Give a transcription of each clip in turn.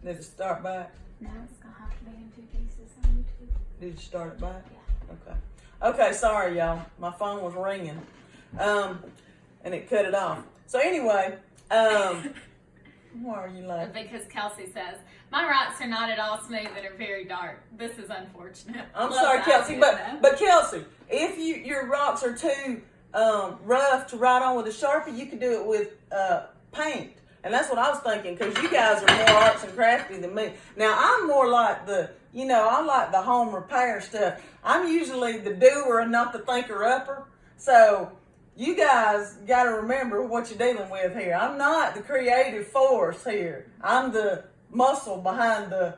Did it start back? No, it's gonna have to be in 2 pieces on YouTube. Did you start it back? Yeah. Okay. Okay, sorry y'all. My phone was ringing. And it cut it off. So anyway, why are you laughing? Because Kelsey says, my rocks are not at all smooth and are very dark. This is unfortunate. I'm Love sorry, that Kelsey, idea, but Kelsey, if your rocks are too rough to write on with a Sharpie, you can do it with paint. And that's what I was thinking, because you guys are more arts and crafty than me. Now, I'm more like I like the home repair stuff. I'm usually the doer and not the thinker-upper. So you guys got to remember what you're dealing with here. I'm not the creative force here. I'm the muscle behind the,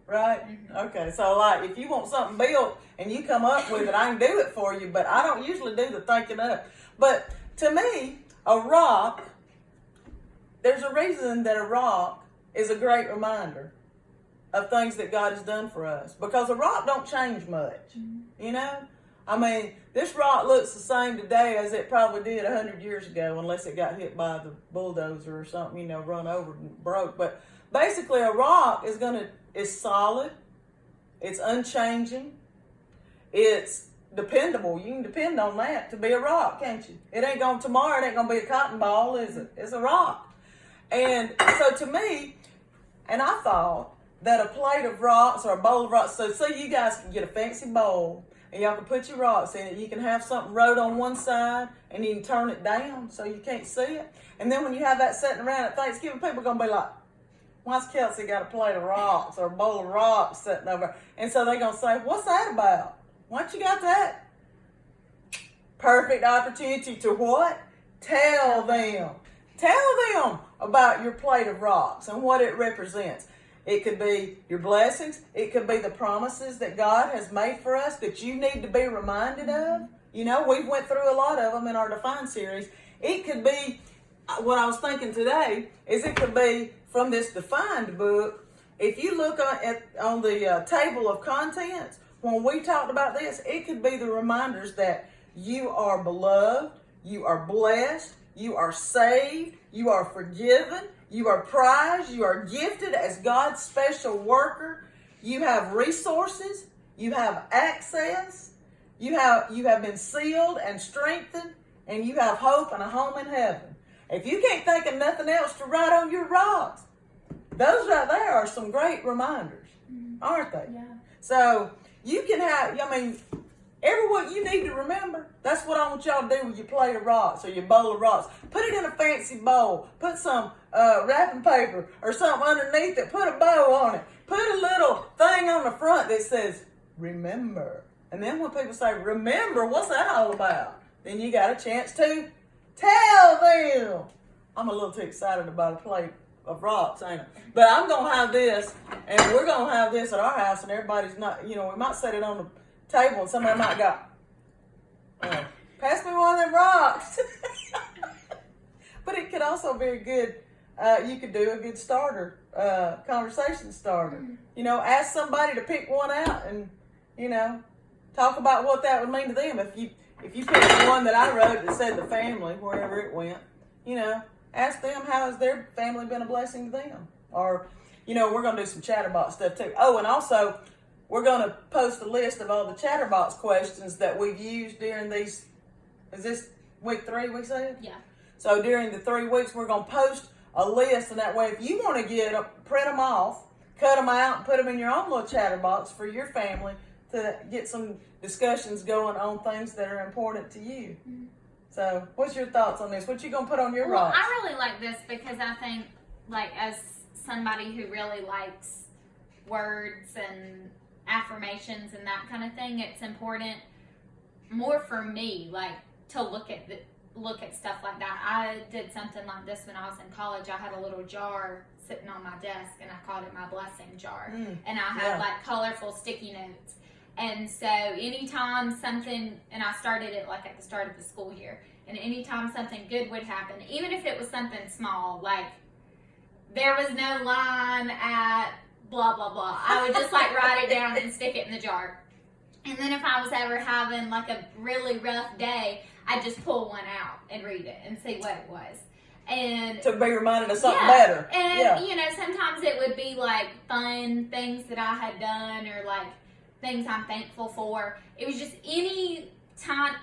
right? Mm-hmm. Okay, so like if you want something built and you come up with it, I can do it for you, but I don't usually do the thinking up. But to me, a rock, there's a reason that a rock is a great reminder of things that God has done for us, because a rock don't change much, you know? I mean, this rock looks the same today as it probably did 100 years ago, unless it got hit by the bulldozer or something, run over and broke. But basically, a rock is solid, it's unchanging, it's dependable. You can depend on that to be a rock, can't you? Tomorrow it ain't gonna be a cotton ball, is it? It's a rock. And so to me, and I thought that a plate of rocks or a bowl of rocks, so you guys can get a fancy bowl and y'all can put your rocks in it. You can have something wrote on one side and you can turn it down so you can't see it. And then when you have that sitting around at Thanksgiving, people are going to be like, why's Kelsey got a plate of rocks or a bowl of rocks sitting over? And so they're going to say, what's that about? Why you got that? Perfect opportunity to what? Tell them. Tell them about your plate of rocks and what it represents. It could be your blessings. It could be the promises that God has made for us that you need to be reminded of. We went through a lot of them in our Define series. It could be, what I was thinking today, is it could be from this Defined book. If you look on the table of contents, when we talked about this, it could be the reminders that you are beloved, you are blessed, you are saved, you are forgiven, you are prized, you are gifted as God's special worker, you have resources, you have access, you have been sealed and strengthened, and you have hope and a home in heaven. If you can't think of nothing else to write on your rocks, those right there are some great reminders, aren't they? Yeah. So you can have, everyone you need to remember, that's what I want y'all to do with your plate of rocks or your bowl of rocks. Put it in a fancy bowl. Put some wrapping paper or something underneath it. Put a bow on it. Put a little thing on the front that says, remember. And then when people say, remember, what's that all about? Then you got a chance to tell them. I'm a little too excited about a plate of rocks, ain't I? But I'm going to have this, and we're going to have this at our house, and everybody's not, we might set it on the table and somebody might go, pass me one of them rocks. But it could also be a good, you could do a good starter, conversation starter. Ask somebody to pick one out and, talk about what that would mean to them. If you picked one that I wrote that said the family, wherever it went, ask them how has their family been a blessing to them. Or, we're going to do some Chatterbox stuff too. Oh, and also, we're going to post a list of all the Chatterbox questions that we've used during these, is this week 3 we said? Yeah. So during the 3 weeks, we're going to post a list, and that way if you want to print them off, cut them out, and put them in your own little Chatterbox for your family to get some discussions going on things that are important to you. Mm-hmm. So what's your thoughts on this? What you going to put on your rocks? I really like this because I think, as somebody who really likes words and affirmations and that kind of thing, it's important more for me to look at stuff like that. I did something like this when I was in college. I had a little jar sitting on my desk and I called it my blessing jar. And I had colorful sticky notes, and so anytime something, and I started it at the start of the school year, and anytime something good would happen, even if it was something small, there was no line at blah, blah, blah. I would just write it down and stick it in the jar. And then if I was ever having a really rough day, I'd just pull one out and read it and see what it was. And to be reminded of something yeah, better. And yeah. you know, sometimes it would be like fun things that I had done, or like things I'm thankful for. It was just any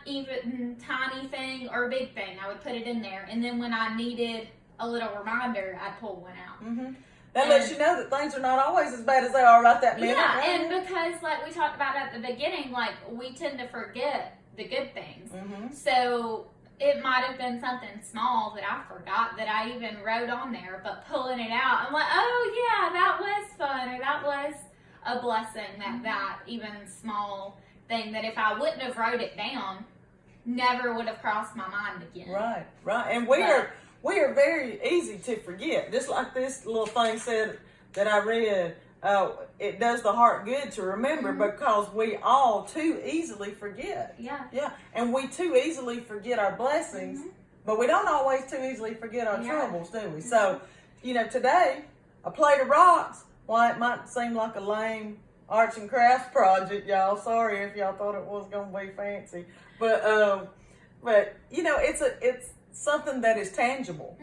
even tiny thing or big thing, I would put it in there. And then when I needed a little reminder, I'd pull one out. Mm-hmm. That lets you know that things are not always as bad as they are right that minute. Yeah, right? and because like we talked about at the beginning, like we tend to forget the good things. Mm-hmm. So it might have been something small that I forgot that I even wrote on there, but pulling it out, I'm like, oh yeah, that was fun, or that was a blessing, that even small thing that if I wouldn't have wrote it down, never would have crossed my mind again. Right. And we are very easy to forget. Just like this little thing said that I read, it does the heart good to remember, because we all too easily forget. Yeah. And we too easily forget our blessings, but we don't always too easily forget our troubles, do we? So, you know, today, a plate of rocks, well, it might seem like a lame arts and crafts project, y'all. Sorry if y'all thought it was going to be fancy. But you know, it's something that is tangible.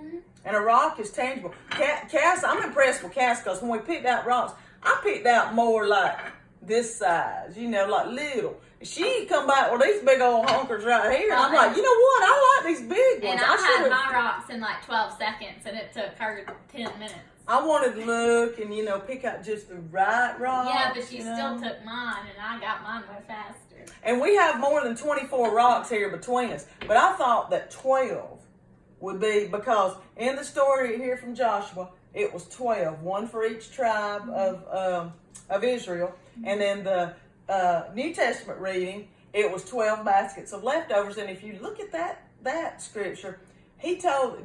And a rock is tangible. Cass, I'm impressed with Cass, because when we picked out rocks, I picked out more like this size, you know, like little. She come back with these big old honkers right here. And I'm like, you know what? I like these big ones. And I had my rocks in like 12 seconds, and it took her 10 minutes. I wanted to look and, you know, pick out just the right rock. Yeah, but she still took mine, and I got mine way faster. And we have more than 24 rocks here between us. But I thought that 12 would be, because in the story here from Joshua, it was 12, one for each tribe of Israel. And then the New Testament reading, it was 12 baskets of leftovers. And if you look at that scripture,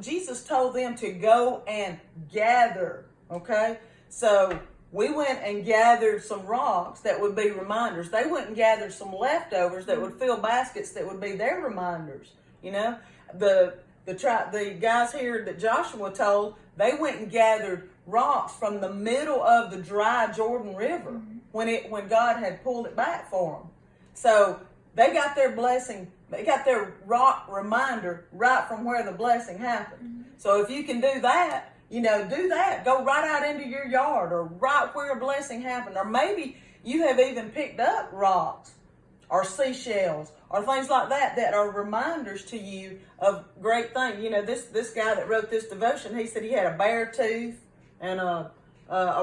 Jesus told them to go and gather, okay? So we went and gathered some rocks that would be reminders. They went and gathered some leftovers that would fill baskets that would be their reminders, you know? The guys here that Joshua told, they went and gathered rocks from the middle of the dry Jordan River when God had pulled it back for them. So they got their blessing. They got their rock reminder right from where the blessing happened. So if you can do that, you know, do that. Go right out into your yard, or right where a blessing happened. Or maybe you have even picked up rocks or seashells or things like that are reminders to you of great things. You know, this guy that wrote this devotion, he said he had a bear tooth and a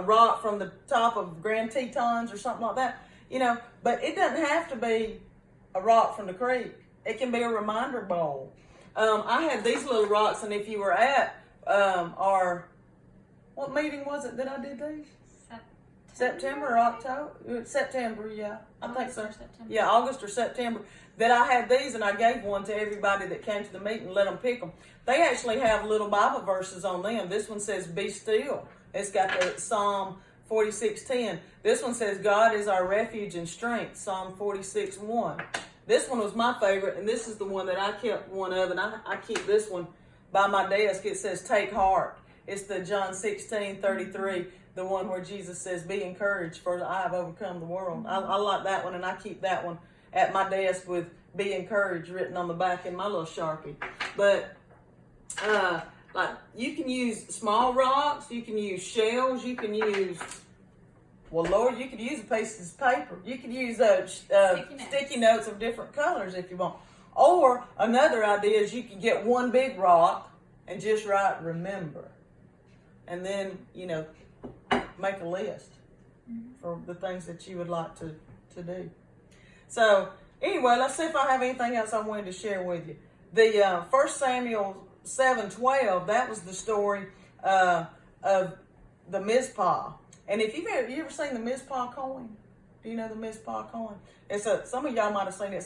rock from the top of Grand Tetons or something like that. You know, but it doesn't have to be a rock from the creek. It can be a reminder bowl. I had these little rocks, and if you were at what meeting was it that I did these? September or October? September, yeah. I think so. Yeah, August or September. That I had these, and I gave one to everybody that came to the meeting and let them pick them. They actually have little Bible verses on them. This one says, "Be still." It's got the Psalm 46:10. This one says, "God is our refuge and strength," Psalm 46:1. This one was my favorite, and this is the one that I kept one of, and I keep this one by my desk. It says, "Take heart." It's the John 16:33, the one where Jesus says, "Be encouraged, for I have overcome the world." I like that one, and I keep that one at my desk with "Be encouraged" written on the back in my little Sharpie. But like, you can use small rocks, you can use shells, you can use, well, Lord, you could use a piece of paper. You could use sticky notes of different colors if you want. Or another idea is you can get one big rock and just write "remember." And then, you know, make a list for the things that you would like to do. So, anyway, let's see if I have anything else I wanted to share with you. The 1 Samuel 7:12, that was the story of the Mizpah. And if you ever seen the Mizpah coin? Do you know the Mizpah coin? Some of y'all might have seen it.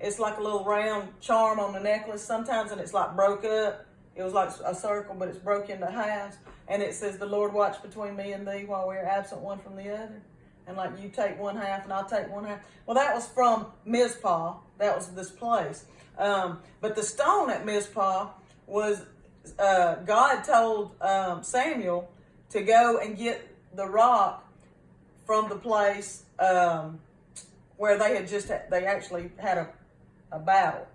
It's like a little round charm on the necklace sometimes, and it's like broke up. It was like a circle, but it's broke into halves. And it says, "The Lord watch between me and thee while we are absent one from the other." And like, you take one half and I'll take one half. Well, that was from Mizpah. That was this place. But the stone at Mizpah was, God told Samuel to go and get the rock from the place where they actually had a battle.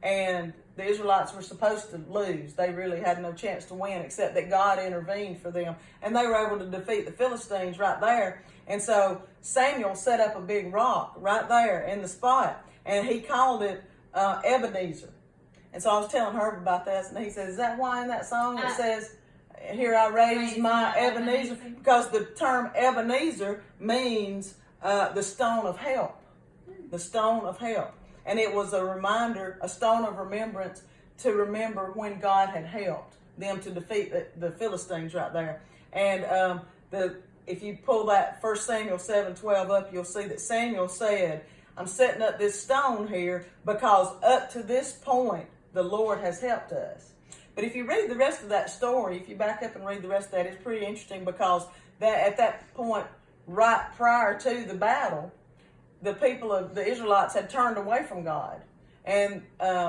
And the Israelites were supposed to lose. They really had no chance to win, except that God intervened for them. And they were able to defeat the Philistines right there. And so Samuel set up a big rock right there in the spot, and he called it Ebenezer. And so I was telling Herb about this, and he said, is that why in that song it says, here I raise my Ebenezer? Because the term Ebenezer means the stone of help. The stone of help. And it was a reminder, a stone of remembrance, to remember when God had helped them to defeat the Philistines right there. And if you pull that 1 Samuel 7:12 up, you'll see that Samuel said, I'm setting up this stone here because up to this point, the Lord has helped us. But if you read the rest of that story, if you back up and read the rest of that, it's pretty interesting because at that point, right prior to the battle, the people of the Israelites had turned away from God. And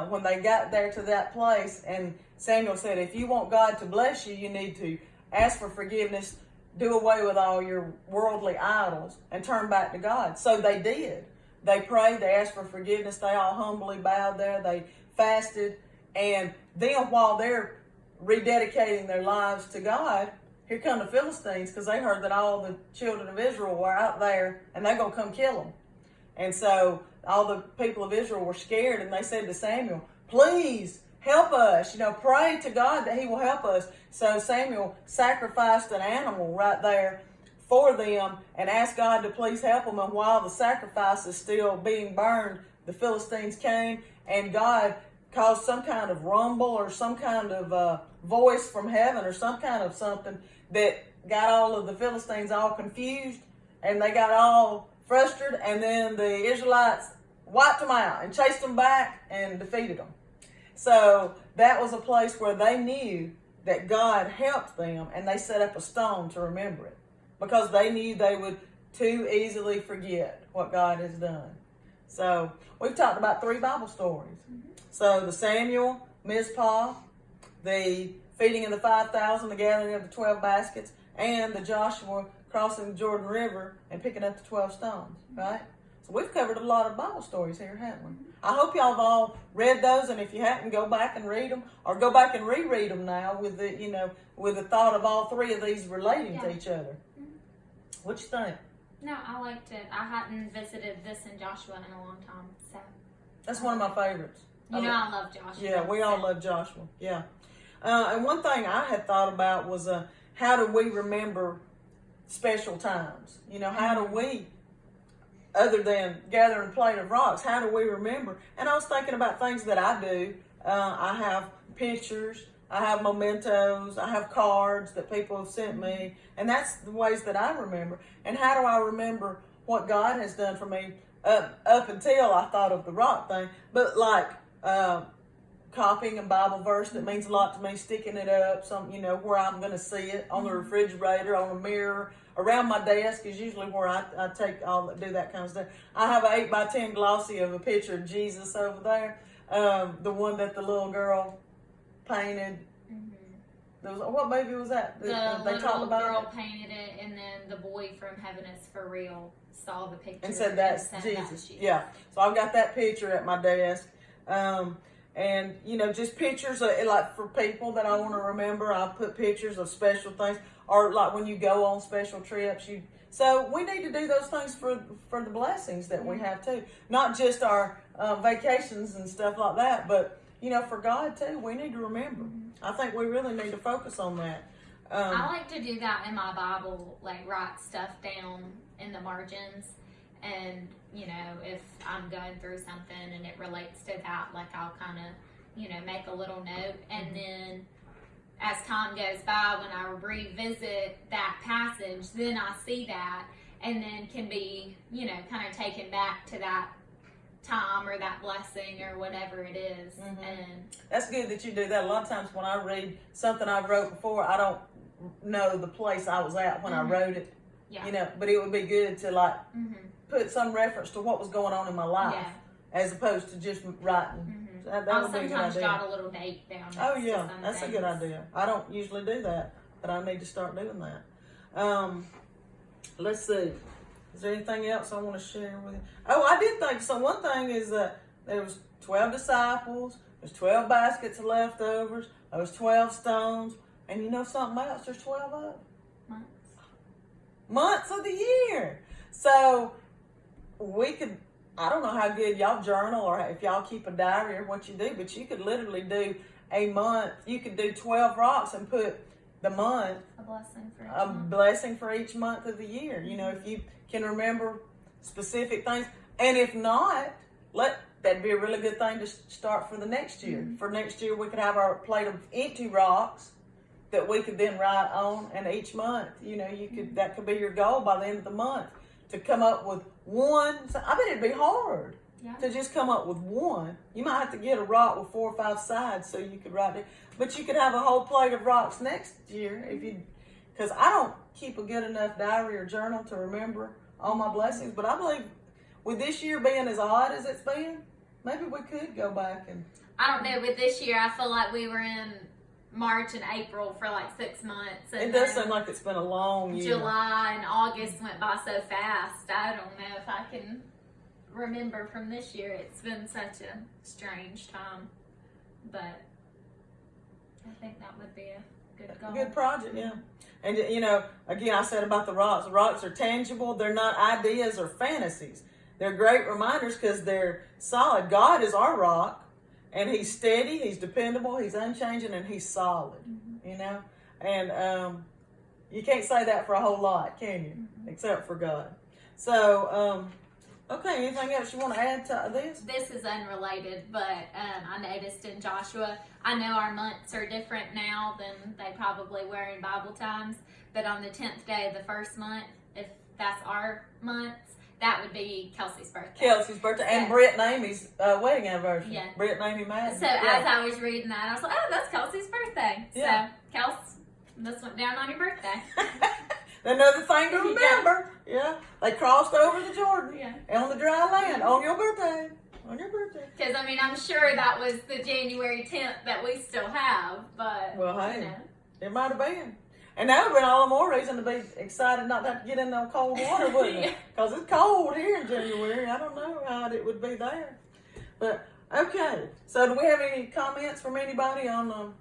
when they got there to that place, and Samuel said, if you want God to bless you, you need to ask for forgiveness, do away with all your worldly idols, and turn back to God. So they did. They prayed, they asked for forgiveness, they all humbly bowed there, they fasted, and then while they're rededicating their lives to God, here come the Philistines, because they heard that all the children of Israel were out there, and they're going to come kill them. And so all the people of Israel were scared, and they said to Samuel, please help us, pray to God that he will help us. So Samuel sacrificed an animal right there for them and asked God to please help them. And while the sacrifice is still being burned, the Philistines came, and God caused some kind of rumble or some kind of voice from heaven or some kind of something that got all of the Philistines all confused, and they got all frustrated, and then the Israelites wiped them out and chased them back and defeated them. So that was a place where they knew that God helped them, and they set up a stone to remember it because they knew they would too easily forget what God has done. So we've talked about 3 Bible stories. So the Samuel, Mizpah, the feeding of the 5,000, the gathering of the 12 baskets, and the Joshua crossing the Jordan River and picking up the 12 stones, right? So we've covered a lot of Bible stories here, haven't we? I hope y'all have all read those, and if you haven't, go back and read them, or go back and reread them now with the thought of all 3 of these relating to each other. What you think? No, I liked it. I hadn't visited this in Joshua in a long time, so. That's one of my favorites. I love Joshua. Yeah, we all love Joshua. Yeah. And one thing I had thought about was how do we remember special times? How do we, other than gathering a plate of rocks, how do we remember? And I was thinking about things that I do. I have pictures, I have mementos, I have cards that people have sent me, and that's the ways that I remember. And how do I remember what God has done for me up until I thought of the rock thing? But like copying a Bible verse that means a lot to me, sticking it up, where I'm going to see it, on the refrigerator, on a mirror, around my desk is usually where I do that kind of stuff. I have an 8x10 glossy of a picture of Jesus over there, the one that the little girl painted. What movie was that? The little girl painted it, and then the boy from Heaven is for Real saw the picture and said that's Jesus. Yeah, so I've got that picture at my desk. And, just pictures, like for people that I want to remember, I put pictures of special things, or like when you go on special trips. So we need to do those things for the blessings that we have too. Not just our vacations and stuff like that, but, for God too, we need to remember. I think we really need to focus on that. I like to do that in my Bible, like write stuff down in the margins. And, if I'm going through something and it relates to that, like I'll kind of, make a little note. And then as time goes by, when I revisit that passage, then I see that and then can be, kind of taken back to that time or that blessing or whatever it is. And that's good that you do that. A lot of times when I read something I wrote before, I don't know the place I was at when I wrote it. Yeah. But it would be good to put some reference to what was going on in my life as opposed to just writing. So that I'll would be a good sometimes idea. jot a little date down. Oh yeah, that's a good idea. I don't usually do that, but I need to start doing that. Let's see. Is there anything else I want to share with you? Oh, I did think so. One thing is that there was 12 disciples. There's 12 baskets of leftovers. There's 12 stones. And you know something else? There's 12 of them. Months of the year. So we could, I don't know how good y'all journal or if y'all keep a diary or what you do, but you could literally do a month. You could do 12 rocks and put the month, a blessing for each month of the year. You know, if you can remember specific things. And if not, that'd be a really good thing to start for the next year. For next year, we could have our plate of empty rocks that we could then write on, and each month, you know, that could be your goal by the end of the month to come up with one. So I bet it'd be hard to just come up with one. You might have to get a rock with 4 or 5 sides so you could write it, but you could have a whole plate of rocks next year because I don't keep a good enough diary or journal to remember all my blessings. But I believe with this year being as odd as it's been, maybe we could go back and. I don't know. With this year, I feel like we were in March and April for like 6 months. And it does seem like it's been a long year. July and August went by so fast. I don't know if I can remember from this year. It's been such a strange time. But I think that would be a good goal. Good project, yeah. And, you know, again, I said about the rocks. The rocks are tangible. They're not ideas or fantasies. They're great reminders because they're solid. God is our rock. And he's steady, he's dependable, he's unchanging, and he's solid, you know? And you can't say that for a whole lot, can you? Except for God. So, okay, anything else you want to add to this? This is unrelated, but I noticed in Joshua, I know our months are different now than they probably were in Bible times, but on the 10th day of the first month, if that's our months, that would be Kelsey's birthday. And Britt and Amy's wedding anniversary. Yeah. Britt and Amy Madden. So as I was reading that, I was like, oh, that's Kelsey's birthday. Yeah. So, Kels, this went down on your birthday. Another thing to remember. Yeah. They crossed over the Jordan. Yeah. On the dry land on your birthday. On your birthday. Because, I mean, I'm sure that was the January 10th that we still have, but, well, hey, you know. It might have been. And that would have been all the more reason to be excited not to have to get in no cold water, wouldn't it? Because it's cold here in January. I don't know how it would be there. But, okay. So, do we have any comments from anybody on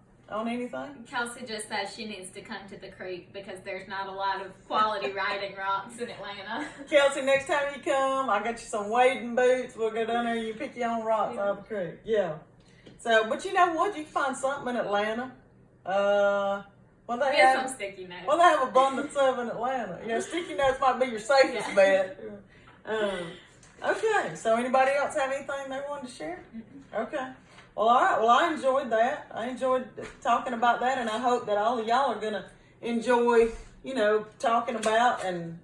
anything? Kelsey just says she needs to come to the creek because there's not a lot of quality riding rocks in Atlanta. Kelsey, next time you come, I got you some wading boots. We'll go down there and you pick your own rocks out of the creek. Yeah. So, but you know what? You can find something in Atlanta. Well, they have some sticky notes. Well, they have abundance of in Atlanta. You know, sticky notes might be your safest bet. Okay. So, anybody else have anything they wanted to share? Okay. Well, all right. Well, I enjoyed that. I enjoyed talking about that, and I hope that all of y'all are going to enjoy, you know, talking about and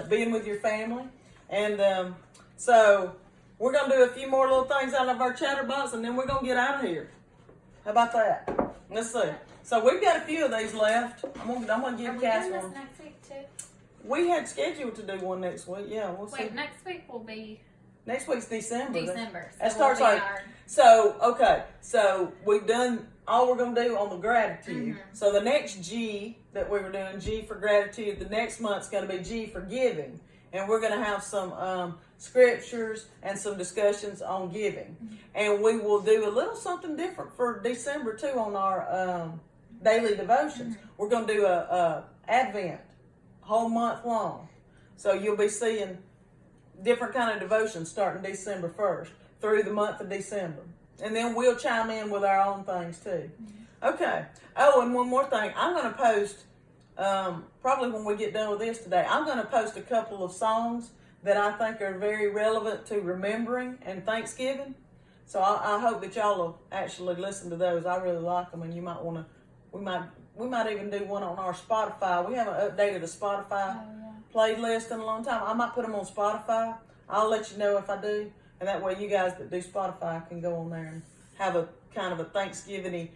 being with your family. And so we're going to do a few more little things out of our Chatterbox, and then we're going to get out of here. How about that? Let's see. So we've got a few of these left. I'm gonna give Cass one. Next week too? We had scheduled to do one next week. Yeah, we'll see. Wait, next week will be. Next week's December. December. That starts like. So okay. So we've done all we're gonna do on the gratitude. So the next G that we were doing, G for gratitude. The next month's gonna be G for giving, and we're gonna have some scriptures and some discussions on giving, and we will do a little something different for December too on our daily devotions. We're going to do a Advent whole month long, so you'll be seeing different kind of devotions starting December 1st through the month of December, and then we'll chime in with our own things too. Okay. Oh, and one more thing, I'm going to post probably when we get done with this today, I'm going to post a couple of songs that I think are very relevant to remembering and Thanksgiving. So I hope that y'all will actually listen to those. I really like them, and you might want to. We might even do one on our Spotify. We haven't updated the Spotify playlist in a long time. I might put them on Spotify. I'll let you know if I do, and that way you guys that do Spotify can go on there and have a kind of a Thanksgiving-y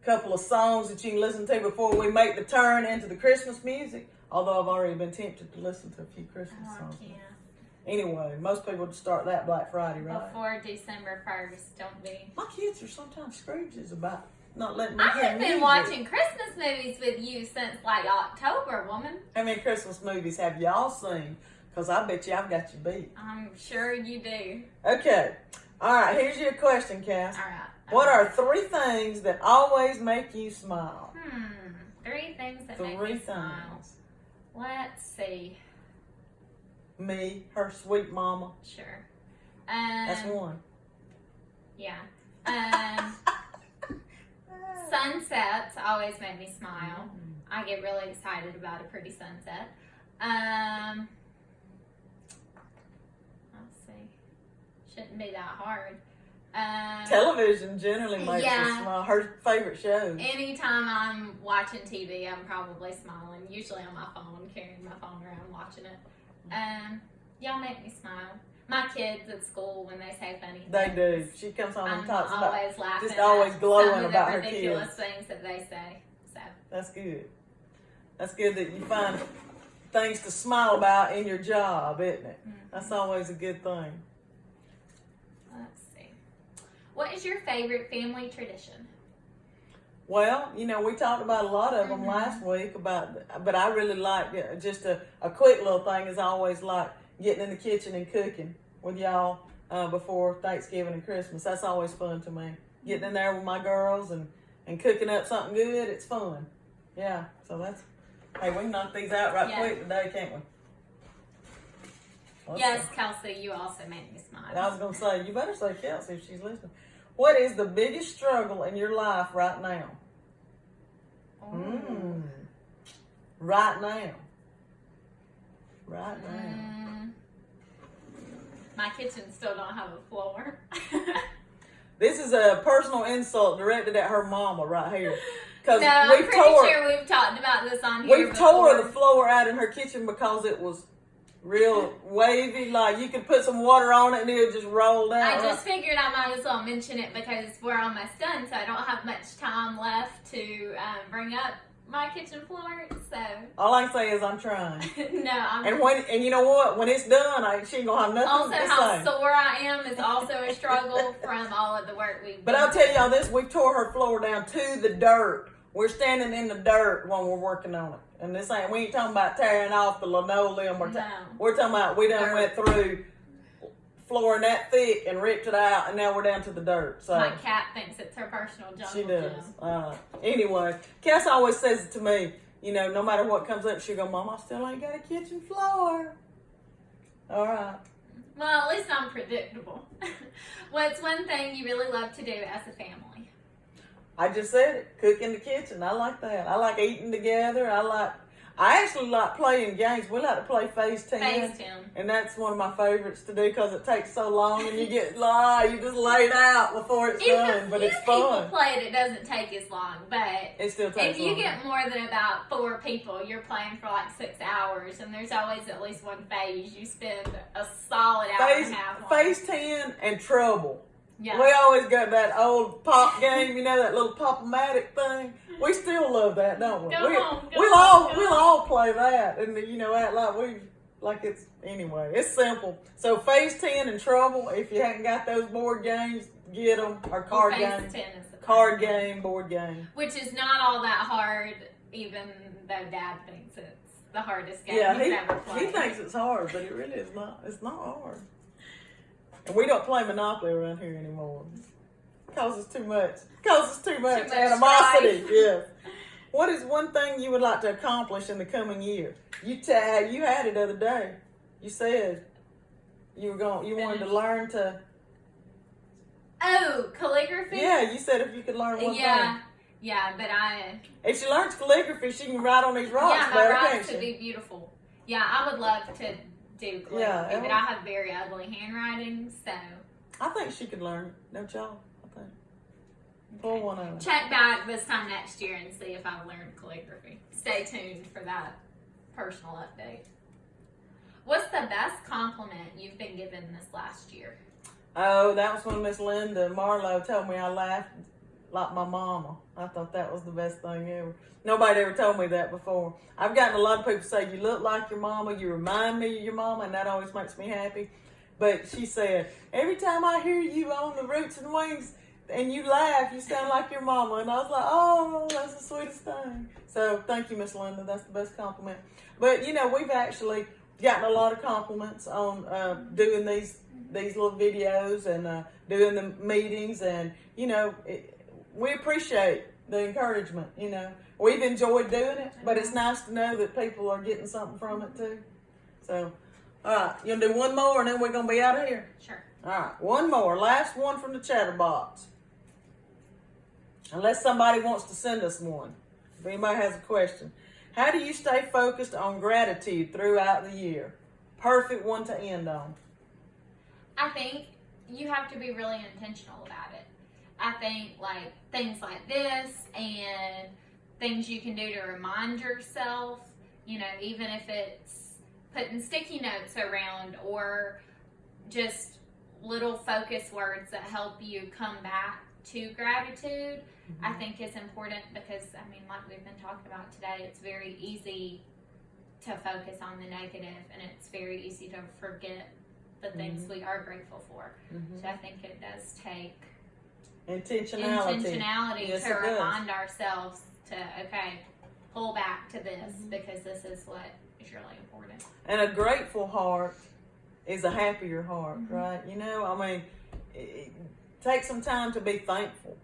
couple of songs that you can listen to before we make the turn into the Christmas music. Although I've already been tempted to listen to a few Christmas songs. Yeah. Anyway, most people start that Black Friday, right? Before December 1st, don't be. My kids are sometimes Scrooges about not letting me I hear have been music. watching Christmas movies with you since like October, woman. How many Christmas movies have y'all seen? Because I bet you I've got you beat. I'm sure you do. Okay. All right, here's your question, Cass. All right. What are 3 things that always make you smile? 3 things that make me smile. Let's see. Me, her sweet mama. Sure. That's one. Yeah. Sunsets always make me smile. I get really excited about a pretty sunset. Let's see. Shouldn't be that hard. Television generally makes her smile. Her favorite shows. Anytime I'm watching TV, I'm probably smiling. Usually on my phone, carrying my phone around, watching it. Y'all make me smile. My kids at school, when they say funny things, they do. She comes home and talks about always laughing, just always glowing some of about the her ridiculous kids. things that they say. So that's good. That's good that you find things to smile about in your job, isn't it? That's always a good thing. Let's see. What is your favorite family tradition? Well, you know, we talked about a lot of them last week but I really like just a quick little thing is I always like getting in the kitchen and cooking with y'all before Thanksgiving and Christmas. That's always fun to me. Getting in there with my girls and cooking up something good, it's fun. Yeah, so that's, hey, we can knock these out quick today, can't we? Yes, Kelsey, you also make me smile. I was going to say, you better say Kelsey if she's listening. What is the biggest struggle in your life right now? Right now. Right now. My kitchen still don't have a floor. This is a personal insult directed at her mama right here. No, I'm pretty sure we've talked about this on here. We've tore the floor out in her kitchen because it was real wavy. Like you could put some water on it and it would just roll down. I just figured I might as well mention it because we're almost done, so I don't have much time left to bring up my kitchen floor. So all I can say is I'm trying. And you know what? When it's done, she ain't gonna have nothing also, to say. how sore I am is also a struggle from all of the work we've done. But I'll tell y'all this: we tore her floor down to the dirt. We're standing in the dirt when we're working on it. And we ain't talking about tearing off the linoleum. We're talking about we done went through flooring that thick and ripped it out, and now we're down to the dirt. So my cat thinks it's her personal jungle she does. Anyway, Cass always says it to me, you know, no matter what comes up, she'll go, Mom, I still ain't got a kitchen floor. All right. Well, at least I'm predictable. What's one thing you really love to do as a family? I just said it. Cook in the kitchen. I like that. I like eating together. I actually like playing games. We like to play Phase 10. Phase 10. And that's one of my favorites to do because it takes so long and you get you just laid out before it's done. But it's fun. People play it doesn't take as long, but it still takes if you get more than about 4 people, you're playing for like 6 hours, and there's always at least one phase you spend a solid hour and a half on. Phase 10 and Trouble. Yeah. We always got that old pop game, you know, that little pop-o-matic thing. We still love that, don't we? We'll all play that and, you know, act like it's, anyway, it's simple. So Phase 10 and Trouble, if you haven't got those board games, get them, or card game. Phase 10 is the card game, board game. Which is not all that hard, even though Dad thinks it's the hardest game he's ever played. He thinks it's hard, but it really is not. It's not hard. And we don't play Monopoly around here anymore. Causes too much animosity. Yeah. What is one thing you would like to accomplish in the coming year? You had it the other day. You said you wanted to learn to. Oh, calligraphy. Yeah, you said if you could learn one thing. Yeah, but if she learns calligraphy, she can write on these rocks. Yeah, my rocks would be beautiful. Yeah, I would love to do calligraphy, but I have very ugly handwriting, so. I think she could learn. No child, I think. Pull one out. Check back this time next year and see if I've learned calligraphy. Stay tuned for that personal update. What's the best compliment you've been given this last year? Oh, that was when Miss Linda Marlowe told me I laughed like my mama. I thought that was the best thing ever. Nobody ever told me that before. I've gotten a lot of people say, you look like your mama, you remind me of your mama, and that always makes me happy. But she said, every time I hear you on the Roots and Wings and you laugh, you sound like your mama. And I was like, oh, that's the sweetest thing. So thank you, Miss Linda. That's the best compliment. But, you know, we've actually gotten a lot of compliments on doing these little videos and doing the meetings, and we appreciate the encouragement. We've enjoyed doing it, but it's nice to know that people are getting something from it too. So, all right, you'll do one more, and then we're gonna be out of here. Sure. All right, one more, last one from the Chatterbox. Unless somebody wants to send us one. If anybody has a question. How do you stay focused on gratitude throughout the year? Perfect one to end on. I think you have to be really intentional about it. I think like things like this and things you can do to remind yourself, even if it's putting sticky notes around or just little focus words that help you come back to gratitude, I think is important because, like we've been talking about today, it's very easy to focus on the negative and it's very easy to forget the things we are grateful for. So I think it does take intentionality yes, to remind ourselves to, pull back to this because this is what is really important. And a grateful heart is a happier heart, right? Take some time to be thankful.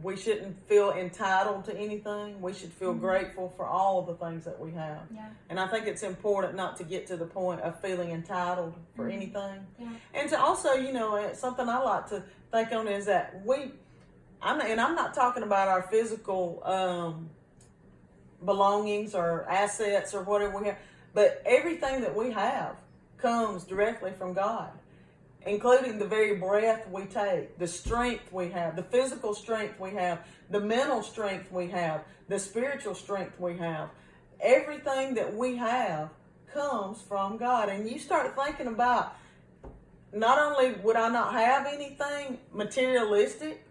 We shouldn't feel entitled to anything. We should feel grateful for all the things that we have. Yeah. And I think it's important not to get to the point of feeling entitled for anything. Yeah. And to also, something I like to think on is that I'm not talking about our physical belongings or assets or whatever we have, but everything that we have comes directly from God, including the very breath we take, the strength we have, the physical strength we have, the mental strength we have, the spiritual strength we have. Everything that we have comes from God. And you start thinking about, not only would I not have anything materialistic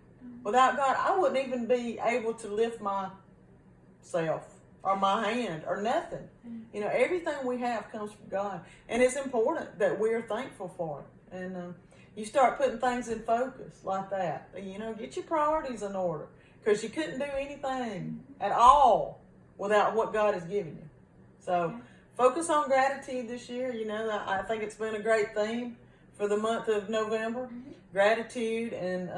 without God, I wouldn't even be able to lift myself or my hand or nothing. Everything we have comes from God. And it's important that we're thankful for it. And you start putting things in focus like that. Get your priorities in order, because you couldn't do anything at all without what God has given you. So focus on gratitude this year. I think it's been a great theme for the month of November. Gratitude, and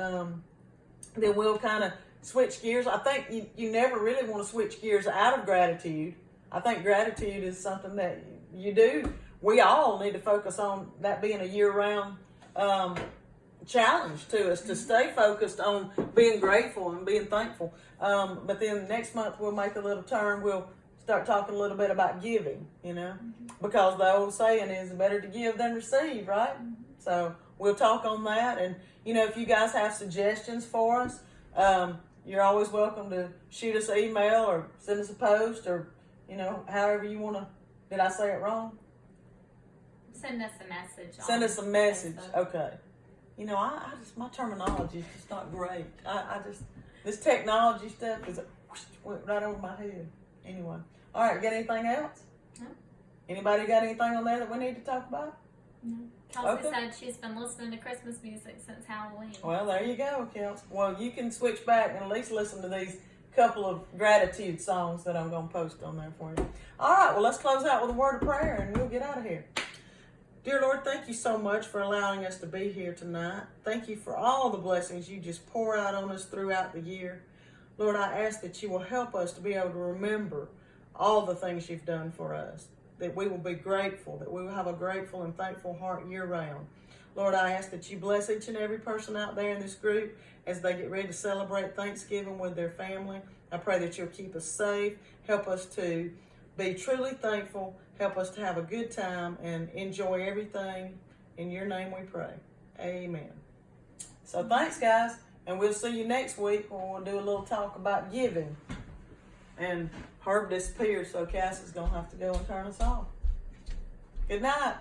then we'll kind of switch gears. I think you never really want to switch gears out of gratitude. I think gratitude is something that you do. We all need to focus on that being a year-round challenge to us, to stay focused on being grateful and being thankful. But then next month we'll make a little turn. We'll start talking a little bit about giving, because the old saying is better to give than receive, right? So we'll talk on that. And, if you guys have suggestions for us, you're always welcome to shoot us an email or send us a post or, however you want to. Did I say it wrong? Send us a message. Send us a message. Okay. My terminology is just not great. This technology stuff is went right over my head. Anyway. All right, got anything else? No. Anybody got anything on there that we need to talk about? No. Kelsey said she's been listening to Christmas music since Halloween. Well, there you go, Kelsey. Well, you can switch back and at least listen to these couple of gratitude songs that I'm going to post on there for you. All right, well, let's close out with a word of prayer and we'll get out of here. Dear Lord, thank you so much for allowing us to be here tonight. Thank you for all the blessings you just pour out on us throughout the year. Lord, I ask that you will help us to be able to remember all the things you've done for us, that we will be grateful, that we will have a grateful and thankful heart year-round. Lord, I ask that you bless each and every person out there in this group as they get ready to celebrate Thanksgiving with their family. I pray that you'll keep us safe, help us to be truly thankful, help us to have a good time and enjoy everything. In your name we pray. Amen. So thanks, guys, and we'll see you next week when we'll do a little talk about giving. And Herb disappeared, so Cass is going to have to go and turn us off. Good night.